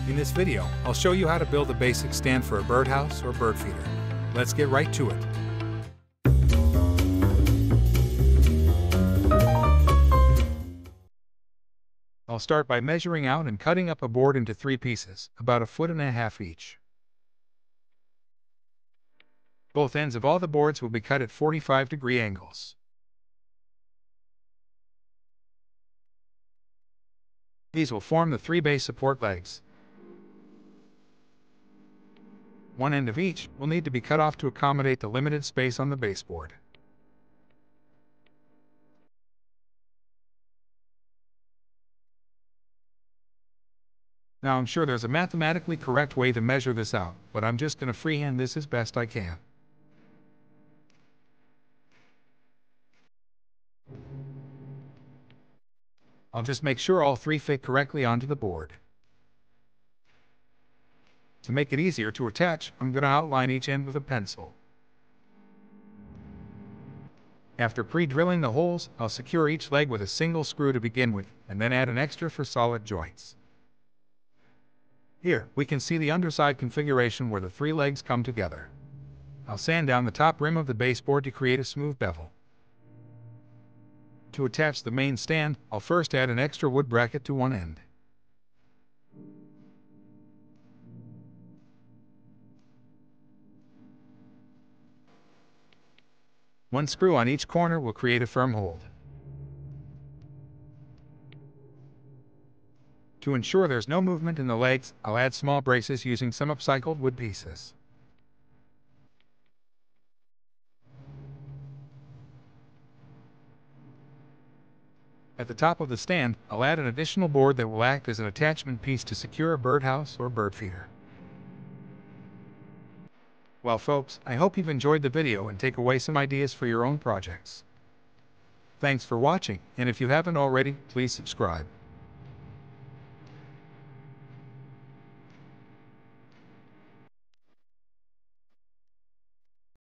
In this video, I'll show you how to build a basic stand for a birdhouse or bird feeder. Let's get right to it. I'll start by measuring out and cutting up a board into 3 pieces, about 1.5 feet each. Both ends of all the boards will be cut at 45-degree angles. These will form the 3 base support legs. One end of each will need to be cut off to accommodate the limited space on the baseboard. Now I'm sure there's a mathematically correct way to measure this out, but I'm just going to freehand this as best I can. I'll just make sure all 3 fit correctly onto the board. To make it easier to attach, I'm going to outline each end with a pencil. After pre-drilling the holes, I'll secure each leg with a single screw to begin with, and then add an extra for solid joints. Here, we can see the underside configuration where the 3 legs come together. I'll sand down the top rim of the baseboard to create a smooth bevel. To attach the main stand, I'll first add an extra wood bracket to one end. One screw on each corner will create a firm hold. To ensure there's no movement in the legs, I'll add small braces using some upcycled wood pieces. At the top of the stand, I'll add an additional board that will act as an attachment piece to secure a birdhouse or bird feeder. Well folks, I hope you've enjoyed the video and take away some ideas for your own projects. Thanks for watching, and if you haven't already, please subscribe.